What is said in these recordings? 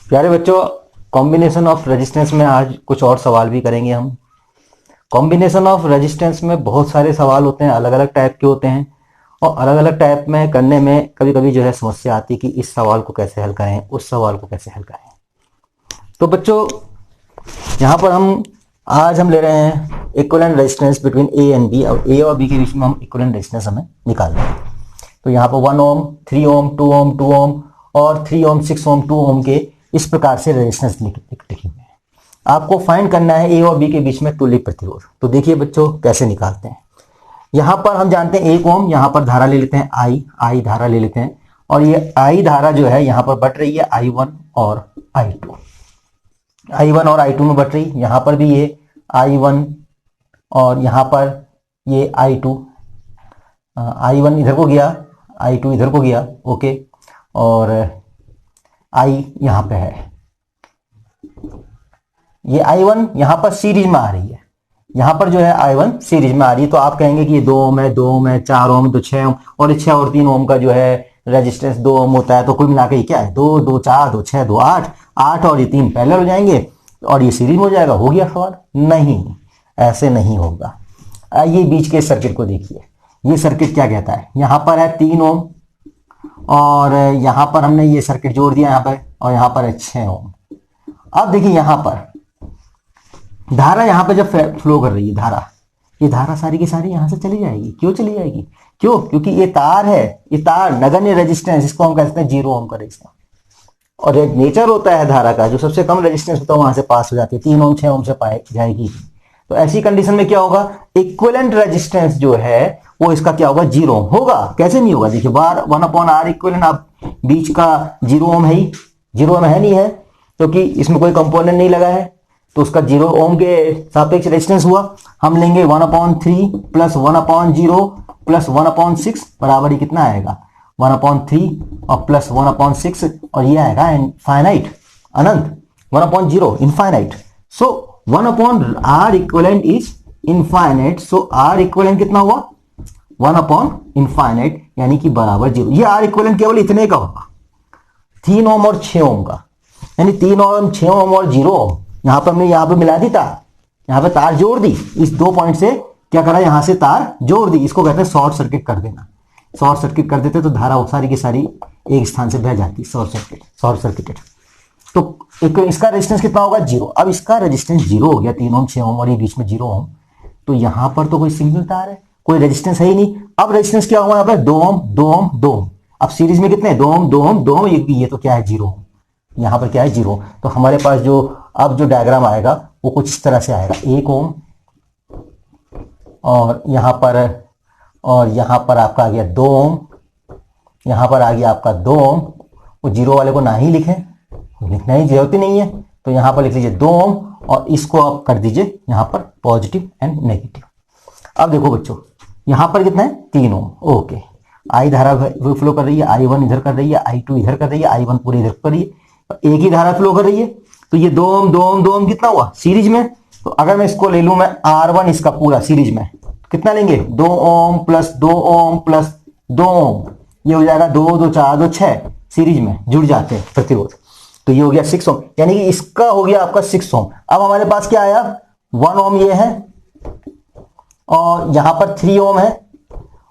प्यारे बच्चों, combination of resistance में आज कुछ और सवाल भी करेंगे हम। कॉम्बिनेशन ऑफ रेजिस्टेंस में बहुत सारे सवाल होते हैं, अलग अलग टाइप के होते हैं और अलग अलग टाइप में करने में कभी कभी जो है समस्या आती है कि इस सवाल को कैसे हल करें, उस सवाल को कैसे हल करें। तो बच्चों, यहाँ पर आज हम ले रहे हैं equivalent resistance between A and B, और ए और बी के बीच में हम इक्विवेलेंट रेजिस्टेंस हमें निकालना है। तो यहाँ पर 1 ओम, 3 ओम, 2 ओम, 2 ओम और 3 ओम, 6 ओम, 2 ओम के इस प्रकार से रेजिस्टेंस लिखे हुए हैं। आपको फाइंड करना है ए और बी के बीच में तुल्य प्रतिरोध। तो देखिए बच्चों कैसे निकालते हैं। यहाँ पर हम जानते हैं 1 ओम, यहाँ पर धारा ले लेते हैं आई धारा ले लेते हैं, और ये आई धारा जो है यहाँ पर बट रही है I1 और I2, I1 और I2 में बट रही। यहाँ पर भी ये I1 और यहाँ पर ये I2, I1 इधर को गया, I2 इधर को गया, ओके, और I यहाँ पे है। ये I1 यहाँ पर सीरीज में आ रही है, यहाँ पर जो है I1 सीरीज में आ रही है। तो आप कहेंगे कि ये 2 ओम है, 2 ओम है, 4 ओम तो 6 ओम, और 6 और 3 ओम का जो है रेजिस्टेंस 2 ओम होता है। तो कुल मिलाकर क्या है, 2 2 4 2 6 2 8, 8 और ये 3 पैरेलल हो जाएंगे और ये सीरीज में हो जाएगा। हो गया सवाल? नहीं, ऐसे नहीं होगा। आइए बीच के सर्किट को देखिए। ये सर्किट क्या कहता है, यहाँ पर है 3 ओम और यहाँ पर हमने ये सर्किट जोड़ दिया यहाँ पर, और यहाँ पर है 6 ओम। अब देखिए यहाँ पर धारा यहाँ पे जब फ्लो कर रही है धारा, ये धारा सारी की सारी यहाँ से चली जाएगी। क्यों चली जाएगी? क्यों? क्योंकि ये तार है, ये तार नगण्य रेजिस्टेंस, इसको हम कहते हैं 0 ओम का रेजिस्टेंस, और एक नेचर होता है धारा का, जो सबसे कम रेजिस्टेंस होता है वहां से पास हो जाती है, 3 ओम 6 ओम से पाए जाएगी। तो ऐसी कंडीशन में क्या होगा, इक्विवेलेंट रेजिस्टेंस जो है वो इसका क्या होगा, 0 ओम होगा। कैसे नहीं होगा? देखिए बार 1/R इक्विवेलेंट, आप बीच का 0 ओम है ही, 0 ओम है नहीं है क्योंकि इसमें कोई कंपोनेंट नहीं लगा है, तो उसका 0 ओम के सापेक्ष रेजिस्टेंस हुआ। हम लेंगे 1/3 प्लस 1/0 प्लस 1/6 बराबर ही कितना आएगा, 1/3 और प्लस 1/6, और ये आएगा infinite, Anant, 1/0 infinite. So 1/R equivalent is infinite. So R equivalent कितना हुआ, 1/इनफाइनाइट, यानी कि बराबर 0। ये R इक्विवेलेंट केवल इतने का होगा, 3 ओम और 6 ओम का, यानी 3 ओम 6 ओम और 0 ओम। यहां पर हमने यहां पर मिला दी तार, यहां पर तार जोड़ दी, इस 2 पॉइंट से क्या करा, यहां से तार जोड़ दी। इसको कहते हैं शॉर्ट सर्किट कर देना। शॉर्ट सर्किट कर देते तो धारा सारी की सारी एक स्थान से बह जाती, शॉर्ट सर्किटेड। तो इसका रेजिस्टेंस कितना होगा, 0। अब इसका रेजिस्टेंस 0 हो गया, 3 ओम 6 ओम और ये बीच में 0 ओम। तो यहां पर तो कोई सिंगल तार है, कोई रेजिस्टेंस है ही नहीं। अब रेजिस्टेंस क्या हुआ, यहाँ पर 2 ओम 2 ओम 2 ओम। अब सीरीज में कितने, 2 ओम 2 ओम 2 ओम, ये तो क्या है, 0 ओम। यहाँ पर क्या है, 0। तो हमारे पास जो अब जो डायग्राम आएगा वो कुछ इस तरह से आएगा, 1 ओम और यहाँ पर आपका आ गया 2 ओम, यहाँ पर आ गया आपका 2 ओम। वो 0 वाले को ना ही लिखें, लिखना ही जरूरत ही नहीं है, तो यहाँ पर लिख लीजिए 2 ओम और इसको आप कर दीजिए यहाँ पर पॉजिटिव एंड नेगेटिव। अब देखो बच्चों, यहाँ पर कितना है, 3 ओम, ओके। आई धारा फ्लो कर रही है, I1 इधर कर रही है, I2 इधर कर रही है, I1 पूरी इधर कर रही है, एक ही धारा फ्लो कर रही है। तो ये 2 ओम 2 ओम 2 ओम कितना हुआ, सीरीज में। तो अगर मैं इसको ले लूं मैं R1 इसका पूरा सीरीज में, कितना लेंगे, 2 ओम प्लस 2 ओम प्लस 2 ओम, ये हो जाएगा 2 2 4 2 6, सीरीज में जुड़ जाते हैं प्रतिरोध। तो ये हो गया 6 ओम, यानी कि इसका हो गया आपका 6 ओम। अब हमारे पास क्या आया, 1 ओम ये है, और यहां पर 3 ओम है,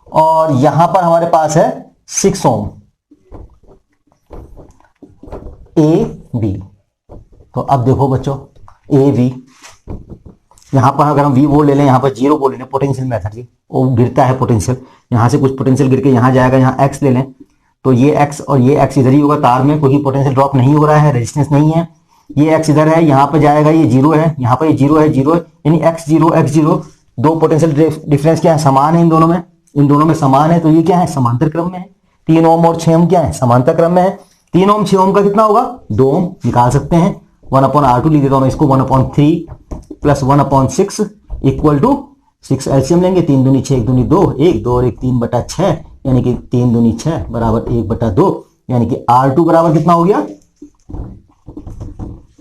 और यहां पर हमारे पास है 6 ओम, ए बी। तो अब देखो बच्चों, ए बी, यहां पर अगर हम वी वो ले लें, यहां पर 0 वो ले लें, पोटेंशियल मेथड जी, वो गिरता है पोटेंशियल, यहां से कुछ पोटेंशियल गिर के यहां जाएगा, यहां एक्स ले लें, तो ये एक्स और ये एक्स इधर ही होगा तार में, क्योंकि पोटेंशियल ड्रॉप नहीं हो रहा है, रेजिस्टेंस नहीं है। ये एक्स इधर है, यहां पर जाएगा, ये 0 है, यहां पर ये 0 है, 0 यानी x0 दो पोटेंशियल डिफरेंस क्या है, समान है इन दोनों में समान है। तो ये क्या है, समांतर क्रम में है। 3 ओम और 6 ओम क्या है, समांतर क्रम में है। 3 ओम 6 ओम का कितना होगा, 2 ओम, निकाल सकते हैं। 1/R2 लिख देता हूं मैं इसको, 1/3 प्लस 1/6 इक्वल टू 6, एलसीएम लेंगे, 3 दूनी 6 1 दूनी 2, 1 2 और 1 3/6, यानी कि 3 दूनी 6 बराबर 1/2, यानी कि R2 बराबर कितना हो गया,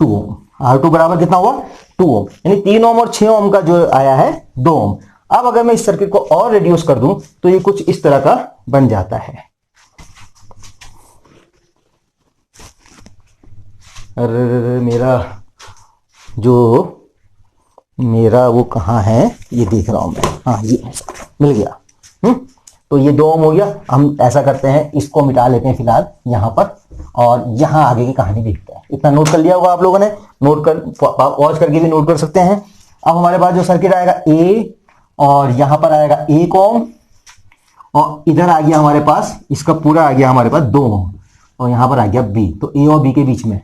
2 ओम। R2 बराबर कितना हुआ, 2 ओम, यानी 3 ओम और 6 ओम का जो आया है 2 ओम। अब अगर मैं इस सर्किट को और रिड्यूस कर दूं तो ये कुछ इस तरह का बन जाता है। अरे मेरा वो कहाँ है, ये देख रहा हूं मैं, हाँ ये मिल गया। तो ये 2 ओम हो गया। हम ऐसा करते हैं, इसको मिटा लेते हैं फिलहाल यहाँ पर, और यहाँ आगे की कहानी देखते हैं। इतना नोट कर लिया होगा आप लोगों ने, नोट कर वॉच करके भी नोट कर सकते हैं। अब हमारे पास जो सर्किट आएगा ए, और यहाँ पर आएगा 1 ओम, और इधर आ गया हमारे पास, इसका पूरा आ गया हमारे पास 2 ओम, और यहाँ पर आ गया बी। तो ए और बी के बीच में,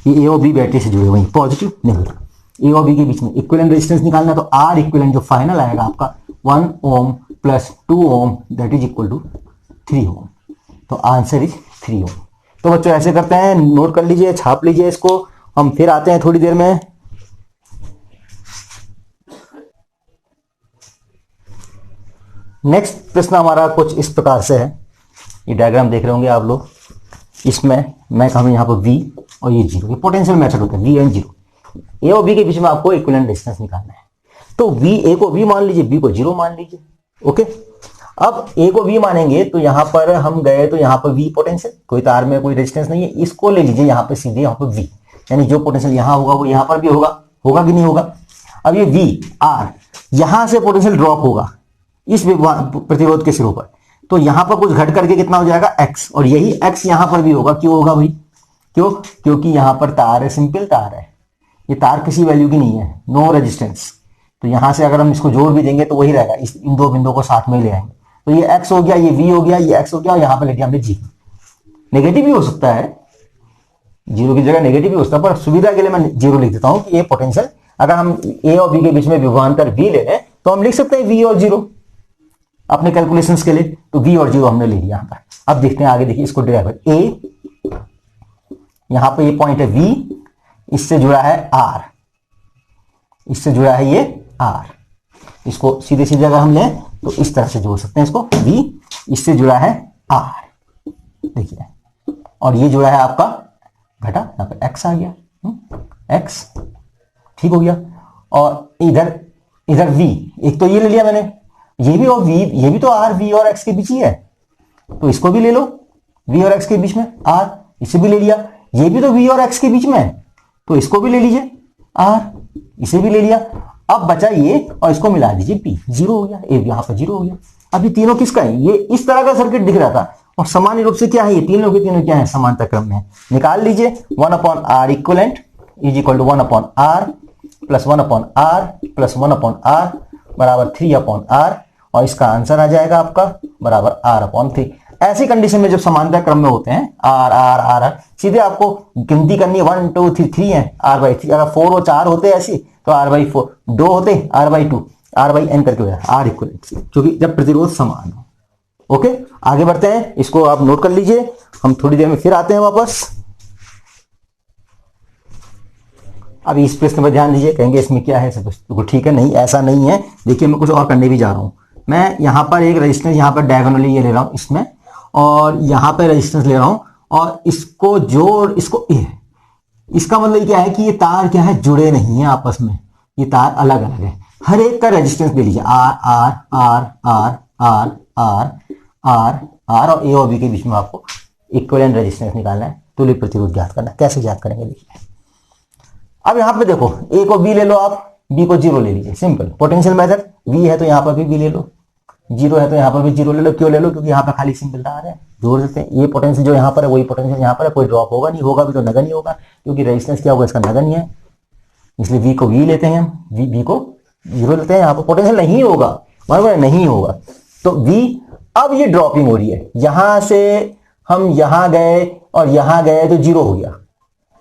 ये ए और बी बैटरी से जुड़े हुए हैं, पॉजिटिव नेगेटिव, ए और बी के बीच में इक्विवेलेंट रेजिस्टेंस निकालना है। तो आर इक्विवेलेंट जो फाइनल आएगा आपका 1 ohm plus 2 ohm that is equal to 3 ohm. तो आंसर इज 3 ओम। तो बच्चों ऐसे करते हैं, नोट कर लीजिए, छाप लीजिए इसको। हम फिर आते हैं थोड़ी देर में। नेक्स्ट प्रश्न हमारा कुछ इस प्रकार से है, ये डायग्राम देख रहे होंगे आप लोग। इसमें मैं कहूँ यहाँ पर V और ये 0, ये पोटेंशियल मेथड होता है, V एंड 0। ए और बी के बीच में आपको इक्विवेलेंट रेजिस्टेंस निकालना है। तो V, ए को V मान लीजिए, B को 0 मान लीजिए। ओके, अब ए को V मानेंगे तो यहाँ पर हम गए तो यहाँ पर V पोटेंशियल, कोई तार में कोई रेजिस्टेंस नहीं है, इसको ले लीजिए यहाँ पे सीधे, यहाँ पर V, यानी जो पोटेंशियल यहाँ होगा वो यहाँ पर भी होगा, होगा कि नहीं होगा। अब ये V R, यहां से पोटेंशियल ड्रॉप होगा इस प्रतिरोध के सिरों पर, तो यहां पर कुछ घट करके कितना हो जाएगा X, और यही X यहां पर भी होगा। क्यों होगा भाई? क्यों? क्योंकि यहां पर तार है, सिंपल तार है, ये तार किसी वैल्यू की नहीं है, नो रेजिस्टेंस। तो यहां से अगर हम इसको जोड़ भी देंगे तो वही रहेगा, इन 2 बिंदुओं को साथ में ले आएंगे। तो ये X हो गया, ये V हो गया, ये X हो गया, और यहां पर लेके हमने G। नेगेटिव भी हो सकता है, 0 की जगह नेगेटिव भी हो सकता है, पर सुविधा के लिए मैं 0 लिख देता हूं कि ये पोटेंशियल, अगर हम A और B के बीच में विभवांतर V ले लें तो हम लिख सकते हैं V और 0 अपने कैलकुलेशंस के लिए। तो V और 0 हमने ले लिया यहां पर। अब देखते हैं आगे, देखिए इसको ड्राइवर A, यहां पर ये पॉइंट है V, इससे जुड़ा है R, इससे जुड़ा है ये R। इसको सीधे सीधे अगर हम लें तो इस तरह से जोड़ सकते हैं इसको, V इससे जुड़ा है R, देखिए, और ये जुड़ा है आपका घटा, यहां पर X आ गया, X, ठीक हो गया। और इधर V, एक तो ये ले लिया मैंने, ये भी, और V, ये भी तो R V और X के बीच ही है, तो इसको भी ले लो, V और X के बीच में R, इसे भी ले लिया। ये भी तो V और X के बीच में है, तो इसको भी ले लीजिए R, इसे भी ले लिया। अब बचा ये, और इसको मिला दीजिए P, 0 हो गया, ए यहां पर 0 हो गया। अब ये तीनों किसका है? ये इस तरह का सर्किट दिख रहा था, और सामान्य रूप से क्या है, ये तीनों के तीनों क्या है, समांतर क्रम में है। निकाल लीजिए, 1/R equivalent is equal to 1/R plus 1/R plus 1/R बराबर 3/R, और इसका आंसर आ जाएगा आपका बराबर R/3। ऐसी कंडीशन में जब समांतर क्रम में होते हैं R R R R, सीधे आपको गिनती करनी है, 1 2 3 है, R/3। अगर 4 और 4 होते ऐसी तो R/4, 2 होते R/2, R/n करके हो जाए R इक्विवेलेंट, क्योंकि जब प्रतिरोध समान हो। ओके, आगे बढ़ते हैं, इसको आप नोट कर लीजिए, हम थोड़ी देर में फिर आते हैं वापस। अब इस प्रश्न पर ध्यान दीजिए, कहेंगे इसमें क्या है, सब कुछ ठीक है, नहीं ऐसा नहीं है। देखिए मैं कुछ और करने भी जा रहा हूं। मैं यहां पर एक रेजिस्टेंस यहां पर डायगोनली ये ले रहा हूं इसमें, और यहां पर रेजिस्टेंस ले रहा हूं, और इसको जोड़, इसको इसका मतलब क्या है कि ये तार क्या है, जुड़े नहीं है आपस में, ये तार अलग अलग है। हर एक का रेजिस्टेंस ले लीजिए, R R R R R R R R, और ए और बी के बीच में आपको इक्विवेलेंट रेजिस्टेंस निकालना है, तुल्य प्रतिरोध ज्ञात करना है। कैसे ज्ञात करेंगे देखिए। अब यहां पे देखो, ए को बी ले लो आप, बी को 0 ले लीजिए, सिंपल पोटेंशियल मेथड। वी है तो यहां पर भी बी ले लो, 0 है तो यहां पर भी 0 ले लो। क्यों ले लो? क्योंकि यहां पर खाली सिंपल तार है, जोड़ देते हैं। ये पोटेंशियल जो यहां पर है वही पोटेंशियल यहां पर है, कोई ड्रॉप होगा नहीं, होगा भी तो नगण्य होगा, क्योंकि रेजिस्टेंस क्या होगा इसका, नगण्य है, इसलिए वी को वी लेते हैं हम, बी को 0 लेते हैं। यहां पर पोटेंशियल नहीं होगा, बराबर नहीं होगा, तो वी। अब ये ड्रॉपिंग हो रही है, यहां से हम यहां गए और यहां गए तो 0 हो गया।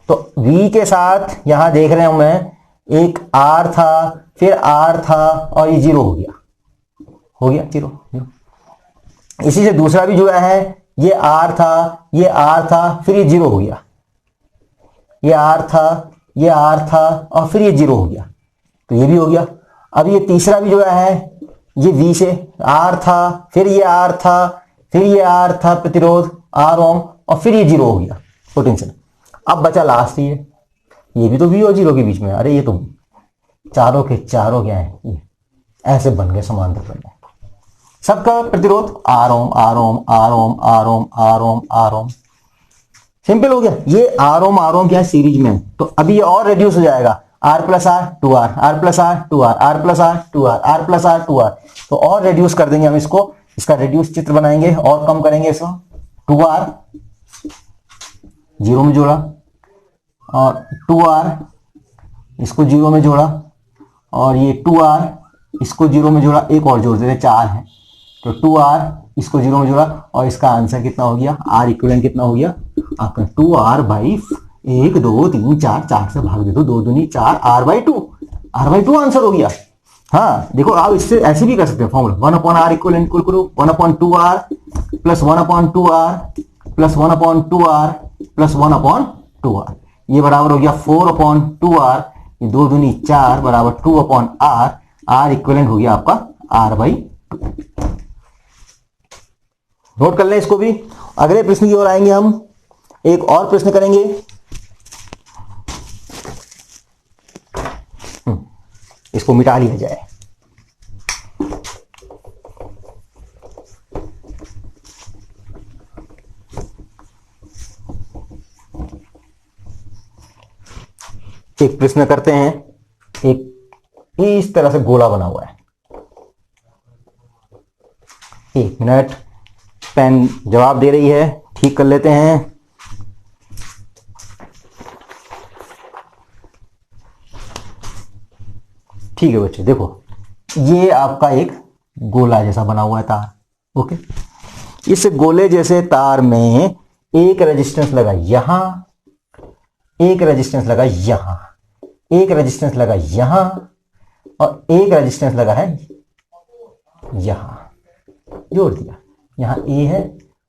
तो V के साथ यहां देख रहे हूं मैं, एक R था, फिर R था, और ये 0 हो गया, 0 0। इसी से दूसरा भी जुड़ा है, ये R था, ये R था, फिर ये 0 हो गया, ये R था, ये R था, और फिर ये 0 हो गया, तो ये भी हो गया। अब ये तीसरा भी जुड़ा है, ये V से R था, फिर ये R था, फिर ये R था, प्रतिरोध R ओम, और फिर ये 0 हो गया पोटेंशियल। अब बचा लास्ट ये भी तो V और 0 के बीच में। अरे ये तो चारों के चारों क्या है, ये ऐसे बन गए समांतर बन गए। सबका प्रतिरोध R ओम R ओम R ओम R ओम R ओम R ओम। सिंपल हो गया। ये आर ओम क्या है, सीरीज में है, तो अभी ये और रिड्यूस हो जाएगा, R plus R two R, R plus R two R, R plus R two R, R plus R two R, तो और रिड्यूस कर देंगे हम इसको, इसका रिड्यूस चित्र बनाएंगे और कम करेंगे इसको। टू आर जीरो में जोड़ा और टू आर इसको जीरो में जोड़ा और ये टू आर इसको जीरो में जोड़ा, एक और जोड़ देते, चार है, तो टू आर इसको जीरो में जोड़ा और इसका आंसर कितना हो गया, आर इक्विवेलेंट कितना हो गया आपका टू आर बाई एक दो तीन चार, चार से भाग दे दो, दो दूनी चार, आर बाई टू आंसर हो गया। हाँ देखो आप इससे ऐसे भी कर सकते हैं formula, one upon R equivalent equal करो one upon two R plus one upon two R plus one upon two R plus one upon two R, ये बराबर हो गया फोर अपॉन टू आर, ये दो दूनी चार बराबर two upon R, R equivalent हो गया आपका आर बाई टू। नोट कर लें इसको भी। अगले प्रश्न की ओर आएंगे हम, एक और प्रश्न करेंगे। इसको मिटा लिया जाए। एक प्रश्न करते हैं, एक इस तरह से गोला बना हुआ है, एक मिनट, पेन जवाब दे रही है, ठीक कर लेते हैं। ठीक है बच्चे, देखो ये आपका एक गोला जैसा बना हुआ है तार, ओके। इस गोले जैसे तार में एक रेजिस्टेंस लगा यहां, एक रेजिस्टेंस लगा यहां, एक रेजिस्टेंस लगा यहां और एक रेजिस्टेंस लगा है यहां, जोड़ दिया। यहां ए है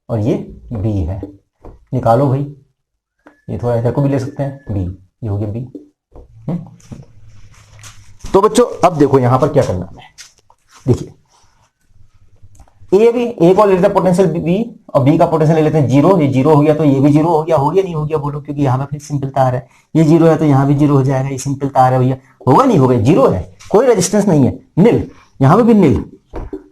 और ये बी है, निकालो भाई, ये थोड़ा इधर को भी ले सकते हैं, बी, ये हो गया बी। तो बच्चों अब देखो यहां पर क्या करना है, देखिए ए भी, ए को ले लेते हैं पोटेंशियल बी और बी का पोटेंशियल ले लेते हैं जीरो, ये जीरो हो गया तो ये भी जीरो हो गया, हो गया नहीं हो गया बोलो, क्योंकि यहां पे फिर सिंपल तार है, ये जीरो है तो यहां भी जीरो हो जाएगा, ये सिंपल तार है भैया, होगा नहीं होगा, जीरो है, कोई रेजिस्टेंस नहीं है, नील, यहां पे भी नील।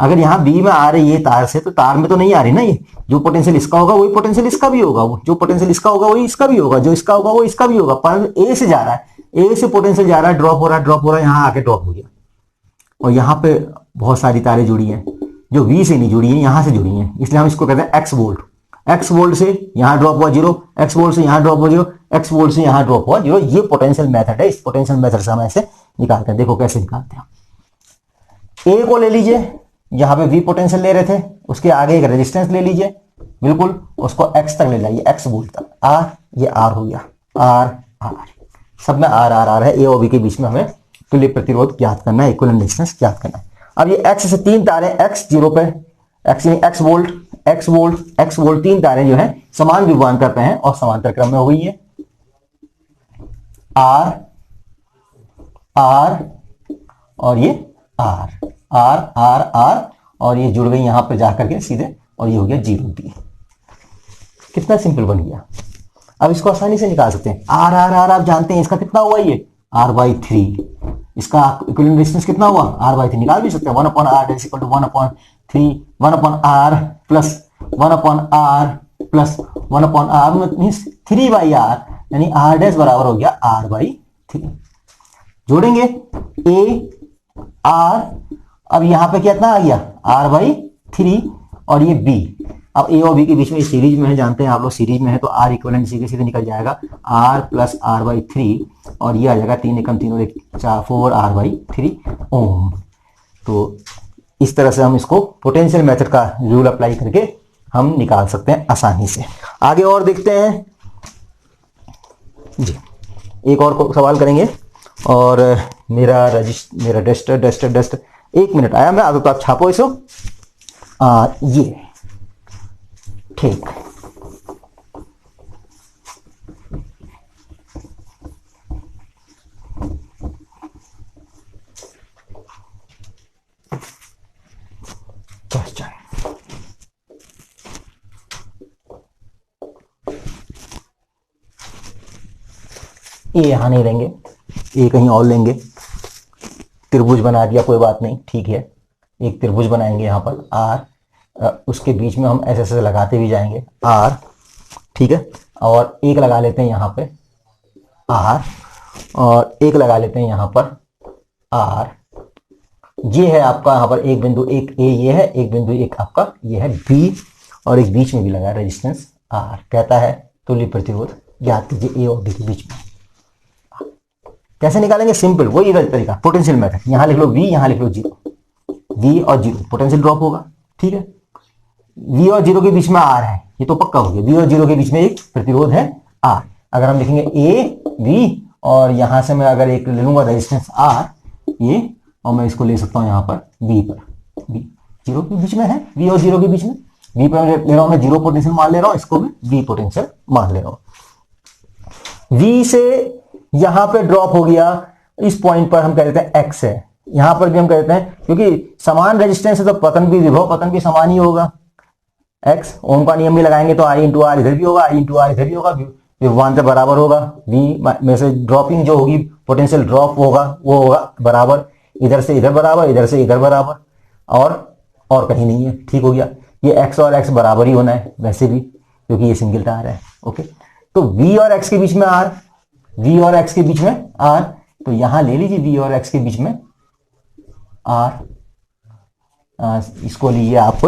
अगर यहां बी में आ रही है तार से तो तार में तो नहीं आ रही ना, ये जो पोटेंशियल इसका होगा वही पोटेंशियल इसका भी होगा, वो जो पोटेंशियल इसका होगा वही इसका भी होगा, जो इसका होगा वो इसका भी होगा, पर ए से जा रहा है, ए से पोटेंशियल जा रहा है, ड्रॉप हो रहा है, ड्रॉप हो रहा है, यहां आके ड्रॉप हो गया। और यहां पे बहुत सारी तारें जुड़ी हैं जो वी से नहीं जुड़ी हैं, यहां से जुड़ी हैं, इसलिए हम इसको कहते हैं एक्स वोल्ट। एक्स वोल्ट से यहां ड्रॉप हुआ जीरो, एक्स वोल्ट से यहां ड्रॉप हुआ जीरो, एक्स वोल्ट से यहां ड्रॉप हुआ जीरो, ये पोटेंशियल मेथड है। इस पोटेंशियल मेथड से हम ऐसे निकालते हैं, देखो कैसे निकालते हैं। ए को ले लीजिए, यहां पे वी पोटेंशियल ले रहे थे, उसके आगे एक रेजिस्टेंस ले लीजिए, बिल्कुल उसको एक्स तक ले जाइए, एक्स वोल्ट तक, आर, ये आर हो गया, आर आर, सब में आर आर आर है, ए और बी के बीच में हमें तुल्य प्रतिरोध ज्ञात करना है, इक्विवेलेंट रेजिस्टेंस ज्ञात करना है। अब ये एक्स से तीन तारें, एक्स जीरो पे, एक्स यानी x volt, x volt, x volt, तीन तारें जो है समान विभवांतर पे हैं और समांतर क्रम में हो गई है, आर आर और ये आर आर आर आर, और ये जुड़ गई यहां पर जाकर के सीधे, और ये हो गया जीरो बी। कितना सिंपल बन गया। अब इसको आसानी से निकाल सकते हैं, आर आर आर आप जानते हैं इसका कितना हुआ, ये आर बाई थ्री, इसका इक्विवेलेंट रेजिस्टेंस कितना हुआ, आर बाई थ्री, निकाल भी सकते हैं, one upon R is equal to one upon three, one upon R plus one upon R plus one upon R means three by R, यानी R dash बराबर हो गया आर बाई थ्री। जोड़ेंगे A R, अब यहां पे कितना आ गया, आर बाई थ्री, और ये बी, अब ए और बी के बीच में सीरीज में है, जानते हैं आप लोग सीरीज में है, तो आर इक्विवेलेंट सीधे सीधे निकल जाएगा, R plus R by three, और ये आ जाएगा तीन एकम तीन और एक चार, four R by three ohm. तो इस तरह से हम इसको पोटेंशियल मेथड का रूल अप्लाई करके हम निकाल सकते हैं आसानी से। आगे और देखते हैं जी, एक और सवाल करेंगे, और मेरा डस्टर एक मिनट आया, मैं अब तो आप छापो इसको, ये ठीक, क्वेश्चन ये यहां नहीं लेंगे, ये कहीं और लेंगे, त्रिभुज बना दिया, कोई बात नहीं, ठीक है, एक त्रिभुज बनाएंगे यहां पर आर, उसके बीच में हम ऐसे ऐसे लगाते भी जाएंगे, आर ठीक है, और एक लगा लेते हैं यहां पे R, और एक लगा लेते हैं यहां पर R। ये है आपका यहां पर एक बिंदु, एक A ये है, एक बिंदु एक आपका ये है B, और एक बीच में भी लगा रेजिस्टेंस R। कहता है तुल्य प्रतिरोध ज्ञात कीजिए A और B के बीच में। कैसे निकालेंगे? सिंपल, वही तरीका, पोटेंशियल मेथड। यहां लिख लो V, यहां लिख लो 0, V और 0 पोटेंशियल ड्रॉप होगा। ठीक है, V और 0 के बीच में R है, ये तो पक्का हो गया। V और 0 के बीच में एक प्रतिरोध है R। अगर हम लिखेंगे A V, और यहां से मैं अगर एक ले लूंगा रेजिस्टेंस R ये, और मैं इसको ले सकता हूं यहां पर V पर, V 0 के बीच में है, V और 0 के बीच में। V पर ले रहा हूं मैं 0 पोटेंशियल मान ले रहा हूं, इसको भी V पोटेंशियल मान ले रहा हूं। V से यहां पे ड्रॉप हो गया, इस पॉइंट पर हम कह देते हैं X है, यहां पर भी हम कह देते हैं, क्योंकि समान रेजिस्टेंस है तो पतन भी, विभव पतन भी समान ही होगा। X ओम का नियम भी लगाएंगे तो I इंटू आर इधर भी होगा, I इंटू आर इधर भी होगा, विभवांतर बराबर होगा। V में से ड्रॉपिंग जो होगी, पोटेंशियल ड्रॉप होगा, वो होगा बराबर, इधर से इधर बराबर, इधर से इधर बराबर, और कहीं नहीं है। ठीक हो गया, ये X और X बराबर ही होना है वैसे भी, क्योंकि ये सिंगल तार है। ओके, तो V और X के बीच में R, V और X के बीच में R, तो यहां ले लीजिए V और X के बीच में R, इसको लीजिए आप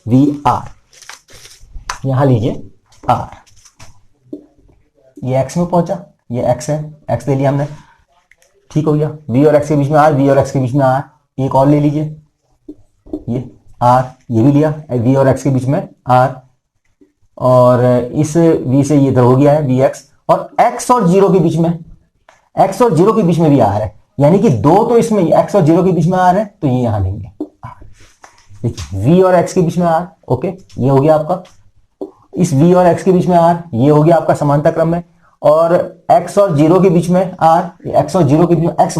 VR, यहां लीजिए R। ये X में पहुंचा, ये X है, X ले लिया हमने। ठीक हो गया, V और X के बीच में R, V और X के बीच में R। एक और ले लीजिए, ये R, ये भी लिया, V और X के बीच में R, और इस V से ये इधर हो गया है VX, और X और 0 के बीच में, X और 0 के बीच में भी R है, यानी कि दो तो इसमें X और 0 के बीच में R है, तो ये यहां लेंगे R। देखिए V और X के बीच में R, ओके, ये हो गया आपका। इस V और X के बीच में R, ये हो गया आपका समानता क्रम में, और X और 0 के बीच में R, X और 0 के बीच में X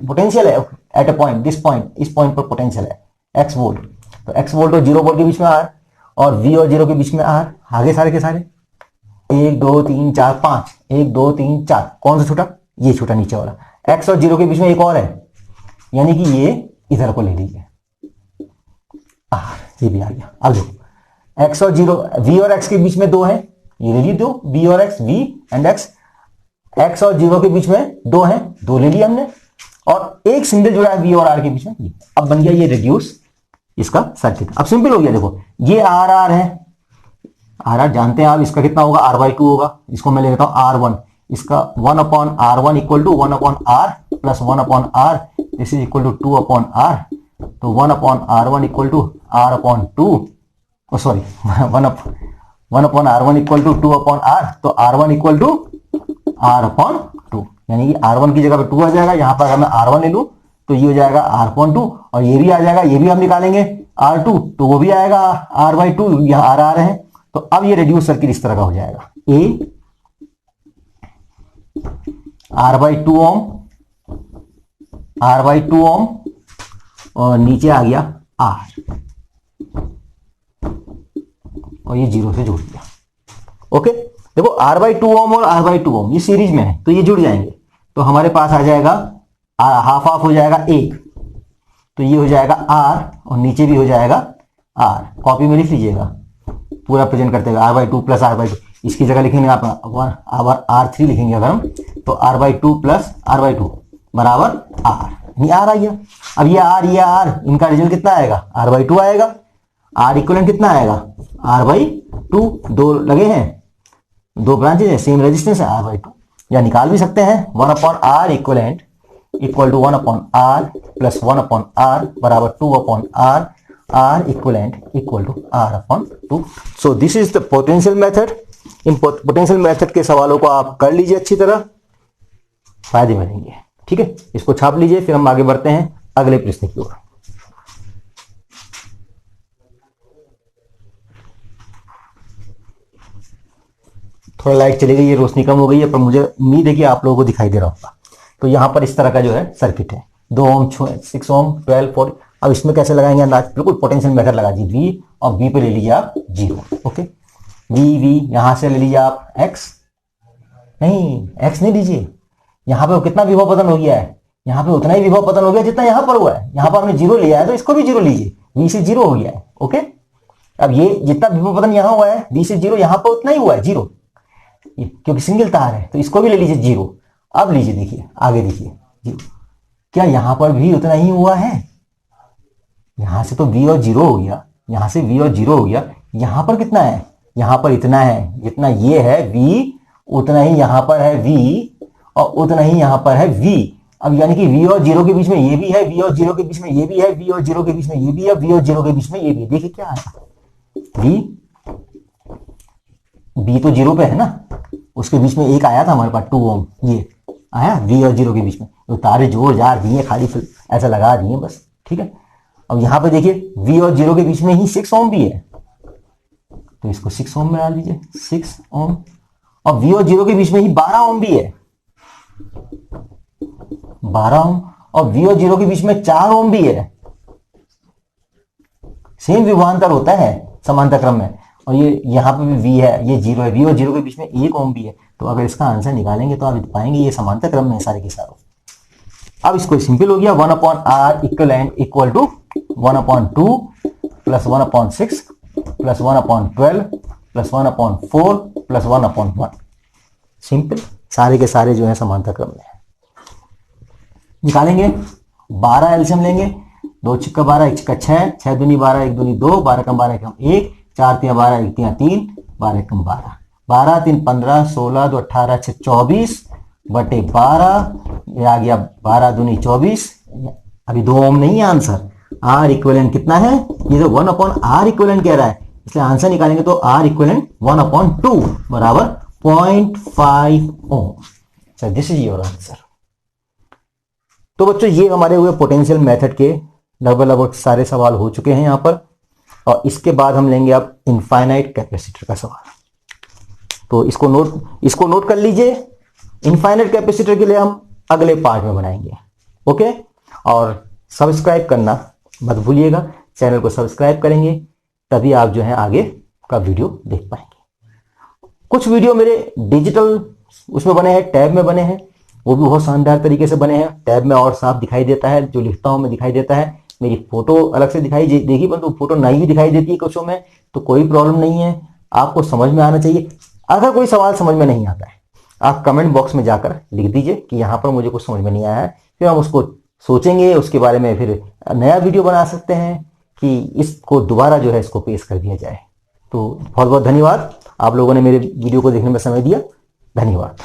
पोटेंशियल है at a point, this point, इस पॉइंट पर पोटेंशियल है X वोल्ट, तो X वोल्ट और 0 वोल्ट के बीच में R, और V और 0 के बीच में R। आगे सारे के सारे 1 2 3 4 5, 1 2 3 4, कौन सा छोटा? ये छोटा नीचे वाला। X और 0 के बीच में एक और है, यानी कि ये इधर को ले लीजिए R, ये भी आ गया। अब देखो X और 0, V और X के बीच में 2 है, ये ले लीजिए 2, V और X, V and X। X और 0 के बीच में 2 है, 2 ले लिया हमने, और एक सिंगल जुड़ा है V और R के बीच में, ये अब बन गया ये रेड्यूस इसका सर्किट। अब सिंपल हो गया, देखो ये RR है, RR जानते हैं आप, इसका कितना होगा? R/2 होगा। इसको मैं ले लेता हूं R1, इसका 1/R1 equal to 1/R plus 1/R, this is equal to 2/R, तो 1/R1 equal to R/2, sorry 1/R1 equal to 2/R, तो R1 इक्वल टू R/2, यानी कि R1 की जगह पे 2 आ जाएगा, यहां पर अगर मैं R1 ले लूं तो ये हो जाएगा R/2, और ये भी आ जाएगा, ये भी हम निकालेंगे R2, तो वो भी आएगा R/2, यहां RR है। तो अब ये रेड्यूस सर्किट इस तरह का हो जाएगा, A R/2 ओम, R/2 ओम, और नीचे आ गया R, और ये 0 से जोड़ दिया। ओके, देखो R/2 ओम और R/2 ओम ये सीरीज में है, तो ये जुड़ जाएंगे, तो हमारे पास आ जाएगा हाफ हाफ हो जाएगा 1, तो ये हो जाएगा R, और नीचे भी हो जाएगा R। कॉपी में लिख लीजिएगा, पूरा प्रेजेंट करते हुए R/2 प्लस R/2, इसकी जगह लिखेंगे आप R3 लिखेंगे अगर हम, तो R/2 प्लस R/2 बराबर R, ये R आ गया। अब ये R, इनका रिजल्ट कितना आएगा? R/2 आएगा। R इक्वलेंट कितना आएगा? R/2, दो लगे हैं, 2 ब्रांचेज है, सेम रेजिस्टेंस है, R/2, या निकाल भी सकते हैं 1/R equivalent equal to 1/R plus 1/R बराबर 2/R, R equivalent equal to R/2। So this is the potential method. In potential method के सवालों को आप कर लीजिए अच्छी तरह, फायदे में रहेंगे। ठीक है, इसको छाप लीजिए, फिर हम आगे बढ़ते हैं अगले प्रश्न की ओर। थोड़ा लाइट चली गई है, रोशनी कम हो गई है, पर मुझे उम्मीद है कि आप लोगों को दिखाई दे रहा होगा। तो यहां पर इस तरह का जो है सर्किट है, 2 ओम, 6 ओम, 12, 40। अब इसमें कैसे लगाएंगे अंदाज? बिल्कुल पोटेंशियल मेथड लगा दीजिए, V और V पे ले लीजिए आप 0। ओके, V यहां से ले लीजिए आप X, नहीं X नहीं लीजिए, यहां पे कितना विभव पतन हो गया है, यहां पे उतना ही विभव पतन हो गया जितना यहां पर हुआ है। यहां पर हमने 0 लिया है, तो इसको भी 0 लीजिए, V से 0 हो गया है। ओके, अब ये जितना विभव पतन यहां हुआ है V से 0, यहां पर उतना ही हुआ है 0, क्योंकि सिंगल तार है तो इसको भी ले लीजिए 0। अब लीजिए, देखिए आगे देखिए 0। क्या यहां पर भी उतना ही हुआ है? यहां से तो v और 0 हो गया, यहां से v और 0 हो गया। यहां पर कितना है? यहां पर इतना है, जितना ये है v उतना ही यहां पर है v, और उतना ही यहां पर है v। अब यानी कि v और 0 के बीच में ये भी है, v और 0 के बीच में ये भी है, v और 0 के बीच में ये भी है, v और 0 के बीच में ये भी है। देखिए क्या आया, v तो 0 पे है ना, उसके बीच में एक आया था हमारे पास 2 ओम, ये आया v और 0 के बीच में। तो तारे जोर जार दिए, खाली ऐसा लगा दिए बस, ठीक है। अब यहां पे देखिए v और 0 के बीच में ही 6 ओम भी है, तो इसको 6 ओम में डाल दीजिए, 6 ओम। और v और 0 के बीच में ही 12 ओम भी है, 12 ओम। और v और 0 के बीच में 4 ओम भी है। सेम विभवांतर होता है समांतर क्रम में। और ये यहाँ पे भी v है, ये 0 है, v और 0 के बीच में 1 ओम भी है। तो अगर इसका आंसर निकालेंगे तो आप पाएंगे ये समांतर क्रम में सारे के सारे। अब इसको सिंपल हो गया, 1/r equivalent equal to 1/2 plus 1/6 plus 1/12 plus 1/4 plus 1/1। Simple, सारे के सारे जो है समांतर क्रम में है। निकालेंगे, 12 एलसीएम लेंगे, 2 छिक्का 12, 1 छिक्का 6, 6 दूनी 12, 1 दूनी 2, 12 कम 12 कम 1, 4 तिया 12, 1 तिया 3, 12 कम 12, 12 3 15, 16 2 18, 6 24 बटे 12, ये आ गया 12 दूनी 24। अभी 2 ओम नहीं है आंसर, आर इक्विवेलेंट कितना है? ये तो 1/r इक्विवेलेंट कह रहा है, इसलिए आंसर निकालेंगे तो आर इक्विवेलेंट 1/2 बराबर 0.5 ohm. Sir this is your answer. तो बच्चों ये हमारे हुए पोटेंशियल मेथड के लगभग सारे सवाल हो चुके हैं यहां पर। और इसके बाद हम लेंगे अब इनफाइनाइट कैपेसिटर का सवाल। तो इसको नोट कर लीजिए। इनफाइनाइट कैपेसिटर के लिए हम अगले पार्ट में बनाएंगे, ओके। और सब्सक्राइब करना मत भूलिएगा, चैनल को सब्सक्राइब करेंगे तभी आप जो है आगे का वीडियो देख पाएंगे। कुछ वीडियो मेरे डिजिटल उसमें बने हैं, टैब में बने हैं, वो भी बहुत शानदार तरीके से बने हैं। टैब में और साफ दिखाई देता है, जो लिखता हूं मैं दिखाई देता है। मेरी फोटो अलग से दिखाई देगी, परंतु फोटो नहीं भी दिखाई देती है कुछों में, तो कोई प्रॉब्लम नहीं है, आपको समझ में आना चाहिए। अगर कोई सवाल समझ में नहीं आता है, आप कमेंट बॉक्स में जाकर लिख दीजिए कि यहाँ पर मुझे कुछ समझ में नहीं आया है, फिर हम उसको सोचेंगे, उसके बारे में फिर नया वीडियो बना सकते हैं कि इसको दोबारा जो है इसको पेश कर दिया जाए। तो बहुत बहुत धन्यवाद, आप लोगों ने मेरे वीडियो को देखने में समय दिया, धन्यवाद।